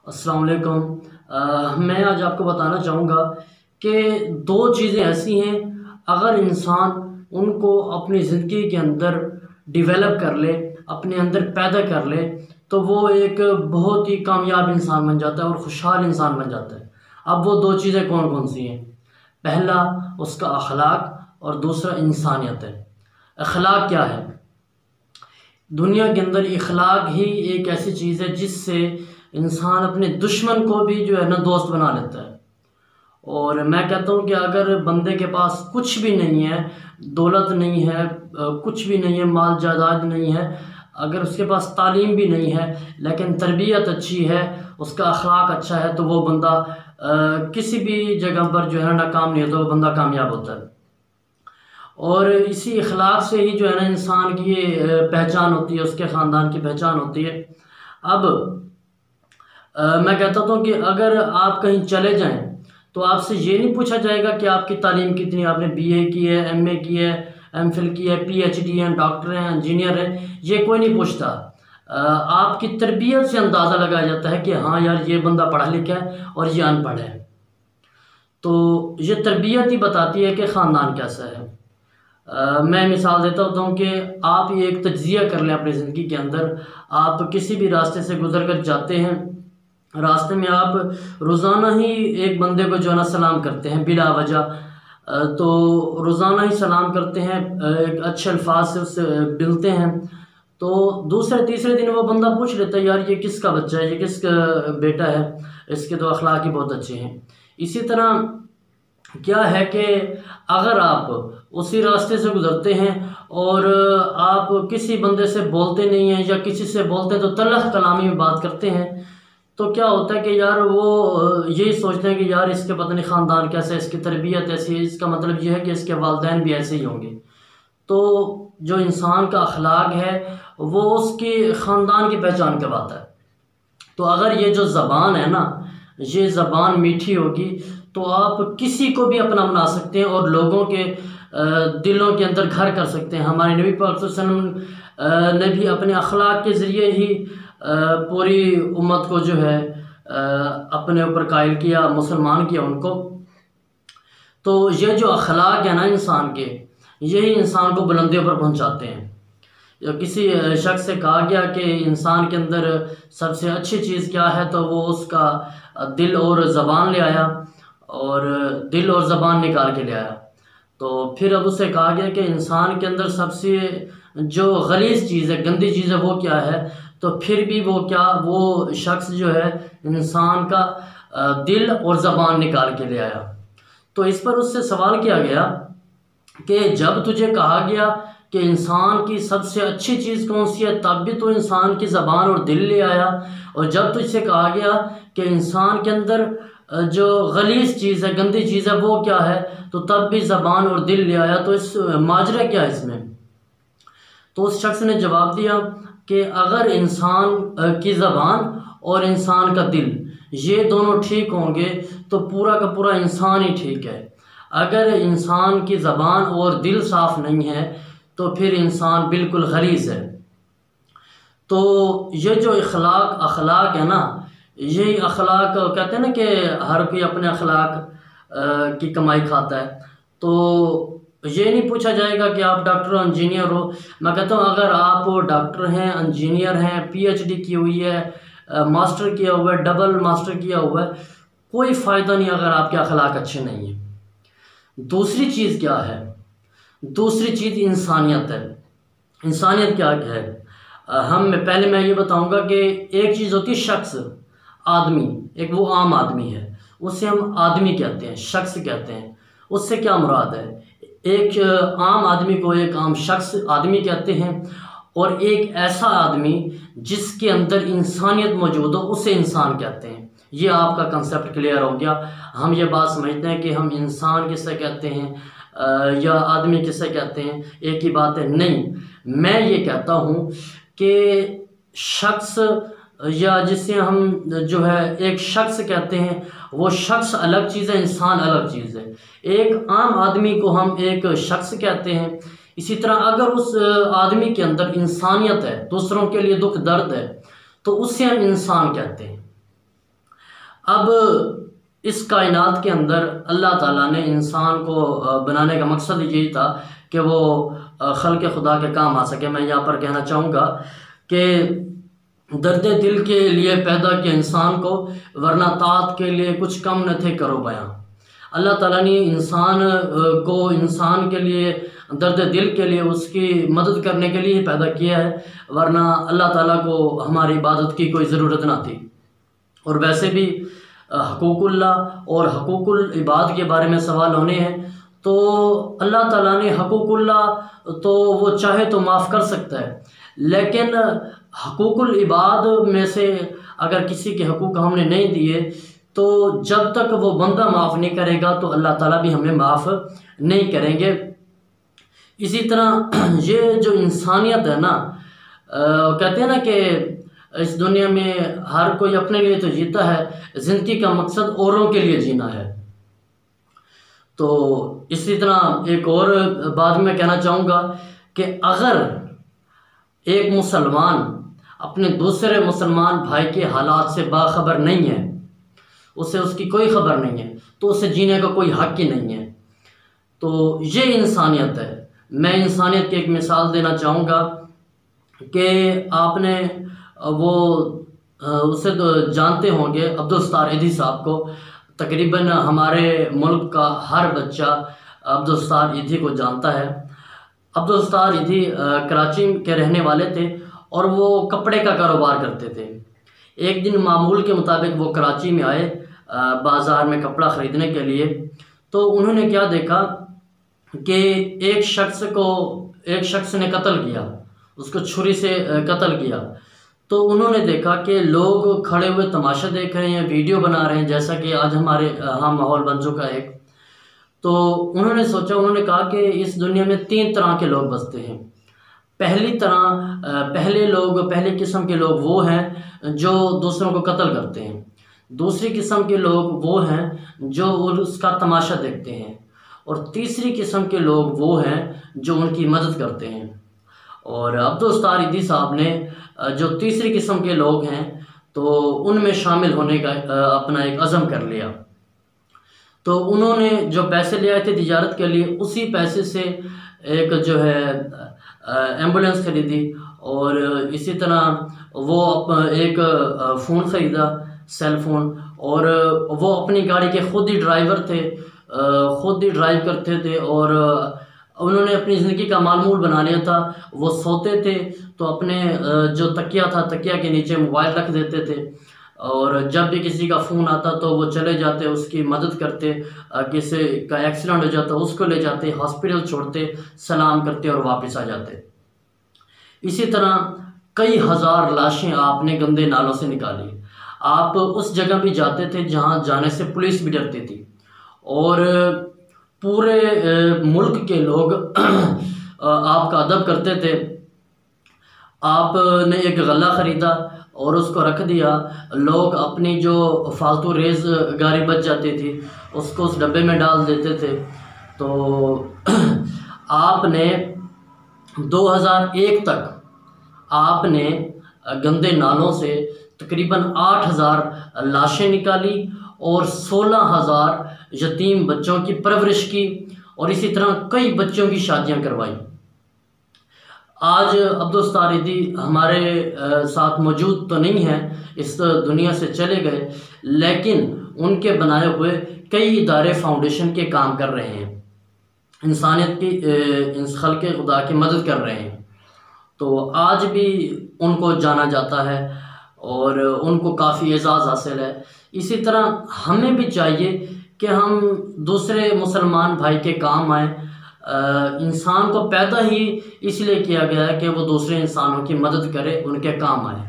अस्सलाम वालेकुम। मैं आज आपको बताना चाहूँगा कि दो चीज़ें ऐसी हैं, अगर इंसान उनको अपनी ज़िंदगी के अंदर डेवलप कर ले, अपने अंदर पैदा कर ले, तो वो एक बहुत ही कामयाब इंसान बन जाता है और खुशहाल इंसान बन जाता है। अब वो दो चीज़ें कौन कौन सी हैं? पहला उसका अखलाक और दूसरा इंसानियत है। अखलाक क्या है? दुनिया के अंदर इखलाक ही एक ऐसी चीज़ है जिससे इंसान अपने दुश्मन को भी जो है ना दोस्त बना लेता है। और मैं कहता हूँ कि अगर बंदे के पास कुछ भी नहीं है, दौलत नहीं है, कुछ भी नहीं है, माल जायदाद नहीं है, अगर उसके पास तालीम भी नहीं है लेकिन तरबियत अच्छी है, उसका अखलाक अच्छा है, तो वो बंदा किसी भी जगह पर जो है ना नाकाम नहीं होता, वो बंदा कामयाब होता है। और इसी इखलाक से ही जो है ना इंसान की पहचान होती है, उसके ख़ानदान की पहचान होती है। अब मैं कहता हूँ कि अगर आप कहीं चले जाएं तो आपसे ये नहीं पूछा जाएगा कि आपकी तालीम कितनी, आपने बीए की है, एमए की है, एमफिल की है, पीएचडी है, डॉक्टर हैं, इंजीनियर हैं, ये कोई नहीं पूछता। आपकी तरबियत से अंदाज़ा लगाया जाता है कि हाँ यार ये बंदा पढ़ा लिखा है और ये अनपढ़ है। तो ये तरबियत ही बताती है कि ख़ानदान कैसा है। मैं मिसाल देता हूँ कि आप ये एक तज्ज़िया कर लें अपनी ज़िंदगी के अंदर। आप किसी भी रास्ते से गुजर कर जाते हैं, रास्ते में आप रोज़ाना ही एक बंदे को जो है ना सलाम करते हैं बिला वजह, तो रोज़ाना ही सलाम करते हैं, एक अच्छे अल्फाज से उससे मिलते हैं, तो दूसरे तीसरे दिन वो बंदा पूछ लेता है यार ये किसका बच्चा है, ये किसका बेटा है, इसके तो अखलाक ही बहुत अच्छे हैं। इसी तरह क्या है कि अगर आप उसी रास्ते से गुजरते हैं और आप किसी बंदे से बोलते नहीं हैं या किसी से बोलते हैं तो तलख कलामी में बात करते हैं, तो क्या होता है कि यार वो यही सोचते हैं कि यार इसके पता नहीं ख़ानदान कैसा है, इसकी तरबियत ऐसी है, इसका मतलब ये है कि इसके वालिदैन भी ऐसे ही होंगे। तो जो इंसान का अखलाक है वो उसकी ख़ानदान की पहचान करवाता है। तो अगर ये जो ज़बान है ना, ये ज़बान मीठी होगी तो आप किसी को भी अपना बना सकते हैं और लोगों के दिलों के अंदर घर कर सकते हैं। हमारे नबी पाक सल्लल्लाहु अलैहि वसल्लम ने भी अपने अखलाक के ज़रिए ही पूरी उम्मत को जो है अपने ऊपर कायल किया, मुसलमान किया उनको। तो ये जो अखलाक है ना इंसान के, यही इंसान को बुलंदियों पर पहुंचाते हैं। या किसी शख्स से कहा गया कि इंसान के अंदर सबसे अच्छी चीज़ क्या है, तो वो उसका दिल और ज़बान ले आया और दिल और ज़बान निकाल के ले आया। तो फिर अब उससे कहा गया कि इंसान के अंदर सबसे जो गलीज़ चीज़ है, गंदी चीज़ है, वो क्या है, तो फिर भी वो शख्स जो है इंसान का दिल और ज़बान निकाल के ले आया। तो इस पर उससे सवाल किया गया कि जब तुझे कहा गया कि इंसान की सबसे अच्छी चीज़ कौन सी है, तब भी तो इंसान की ज़बान और दिल ले आया, और जब तुझसे कहा गया कि इंसान के अंदर जो गलीज़ चीज़ है, गंदी चीज़ है, वो क्या है, तो तब भी ज़बान और दिल ले आया, तो इस माजरा क्या है इसमें? तो उस शख्स ने जवाब दिया कि अगर इंसान की ज़बान और इंसान का दिल ये दोनों ठीक होंगे तो पूरा का पूरा इंसान ही ठीक है। अगर इंसान की ज़बान और दिल साफ़ नहीं है तो फिर इंसान बिल्कुल गलीज़ है। तो ये जो अखलाक है ना, यही अखलाक कहते हैं ना कि हर कोई अपने अखलाक की कमाई खाता है। तो ये नहीं पूछा जाएगा कि आप डॉक्टर हो, इंजीनियर हो। मैं कहता हूँ अगर आप डॉक्टर हैं, इंजीनियर हैं, पीएचडी की हुई है, मास्टर किया हुआ है, डबल मास्टर किया हुआ है, कोई फ़ायदा नहीं अगर आपके अखलाक अच्छे नहीं हैं। दूसरी चीज़ क्या है? दूसरी चीज़ इंसानियत है। इंसानियत क्या है? मैं ये बताऊंगा कि एक चीज़ होती है शख्स, आदमी, एक वो आम आदमी है, उसे हम आदमी कहते हैं, शख्स कहते हैं। उससे क्या मुराद है? एक आम आदमी को एक आम शख्स आदमी कहते हैं, और एक ऐसा आदमी जिसके अंदर इंसानियत मौजूद हो उसे इंसान कहते हैं। ये आपका कंसेप्ट क्लियर हो गया। हम ये बात समझते हैं कि हम इंसान किसे कहते हैं या आदमी किसे कहते हैं, एक ही बात है। नहीं, मैं ये कहता हूँ कि शख्स या जिसे हम जो है एक शख्स कहते हैं, वो शख्स अलग चीज़ है, इंसान अलग चीज़ है। एक आम आदमी को हम एक शख्स कहते हैं। इसी तरह अगर उस आदमी के अंदर इंसानियत है, दूसरों के लिए दुख दर्द है, तो उससे हम इंसान कहते हैं। अब इस कायनात के अंदर अल्लाह ताला ने इंसान को बनाने का मकसद यही था कि वो खल्क़ खुदा के काम आ सके। मैं यहाँ पर कहना चाहूँगा कि दर्द दिल के लिए पैदा किया इंसान को, वरना तात के लिए कुछ कम न थे करो बयां। अल्लाह ताला ने इंसान को इंसान के लिए, दर्द दिल के लिए, उसकी मदद करने के लिए पैदा किया है, वरना अल्लाह ताला को हमारी इबादत की कोई ज़रूरत ना थी। और वैसे भी हकूकुल्लाह और हकूकुल इबाद के बारे में सवाल होने हैं, तो अल्लाह ताला ने हकूकुल्लाह तो वो चाहे तो माफ़ कर सकता है, लेकिन हकूकुल इबाद में से अगर किसी के हकूक़ हमने नहीं दिए तो जब तक वो बंदा माफ़ नहीं करेगा तो अल्लाह ताला भी हमें माफ़ नहीं करेंगे। इसी तरह ये जो इंसानियत है ना, कहते हैं ना कि इस दुनिया में हर कोई अपने लिए तो जीता है, ज़िंदगी का मकसद औरों के लिए जीना है। तो इसी तरह एक और बात मैं कहना चाहूँगा कि अगर एक मुसलमान अपने दूसरे मुसलमान भाई के हालात से बाखबर नहीं है, उसे उसकी कोई खबर नहीं है, तो उसे जीने का कोई हक ही नहीं है। तो ये इंसानियत है। मैं इंसानियत की एक मिसाल देना चाहूँगा कि आपने वो उसे तो जानते होंगे, अब्दुल सत्तार ईधी साहब को। तकरीबन हमारे मुल्क का हर बच्चा अब्दुल सत्तार ईधी को जानता है। अब्दुल सत्तार ईधी कराची के रहने वाले थे और वो कपड़े का कारोबार करते थे। एक दिन मामूल के मुताबिक वो कराची में आए बाज़ार में कपड़ा ख़रीदने के लिए। तो उन्होंने क्या देखा कि एक शख्स ने कत्ल किया, उसको छुरी से कत्ल किया। तो उन्होंने देखा कि लोग खड़े हुए तमाशा देख रहे हैं, वीडियो बना रहे हैं, जैसा कि आज हमारे यहाँ माहौल बन चुका है। तो उन्होंने सोचा, उन्होंने कहा कि इस दुनिया में 3 तरह के लोग बसते हैं। पहली किस्म के लोग वो हैं जो दूसरों को कत्ल करते हैं। दूसरी किस्म के लोग वो हैं जो उसका तमाशा देखते हैं। और तीसरी किस्म के लोग वो हैं जो उनकी मदद करते हैं। और अब्दुल सत्तार ईधी साहब ने जो तीसरी किस्म के लोग हैं तो उनमें शामिल होने का अपना एक अज़म कर लिया। तो उन्होंने जो पैसे ले आए थे तिजारत के लिए, उसी पैसे से एक जो है एम्बुलेंस खरीदी, और इसी तरह वो एक फ़ोन ख़रीदा, सेल फ़ोन। और वो अपनी गाड़ी के ख़ुद ही ड्राइवर थे, ख़ुद ही ड्राइव करते थे। और उन्होंने अपनी ज़िंदगी का मालूम बना लिया था। वो सोते थे तो अपने जो तकिया था, तकिया के नीचे मोबाइल रख देते थे, और जब भी किसी का फ़ोन आता तो वो चले जाते, उसकी मदद करते। किसी का एक्सीडेंट हो जाता उसको ले जाते, हॉस्पिटल छोड़ते, सलाम करते और वापस आ जाते। इसी तरह कई हज़ार लाशें आपने गंदे नालों से निकाली। आप उस जगह भी जाते थे जहाँ जाने से पुलिस भी डरती थी, और पूरे मुल्क के लोग आपका अदब करते थे। आपने एक गला ख़रीदा और उसको रख दिया, लोग अपनी जो फालतू रेज़ गाड़ी बच जाती थी उसको उस डब्बे में डाल देते थे। तो आपने 2001 तक आपने गंदे नालों से तकरीबन 8000 लाशें निकाली और 16000 यतीम बच्चों की परवरिश की, और इसी तरह कई बच्चों की शादियां करवाई। आज अब्दुल सत्तार ईधी हमारे साथ मौजूद तो नहीं है, इस दुनिया से चले गए, लेकिन उनके बनाए हुए कई इदारे फाउंडेशन के काम कर रहे हैं, इंसानियत की, खल्क़े खुदा की मदद कर रहे हैं। तो आज भी उनको जाना जाता है और उनको काफ़ी एजाज़ हासिल है। इसी तरह हमें भी चाहिए कि हम दूसरे मुसलमान भाई के काम आएँ। इंसान को पैदा ही इसलिए किया गया है कि वो दूसरे इंसानों की मदद करे, उनके काम आए।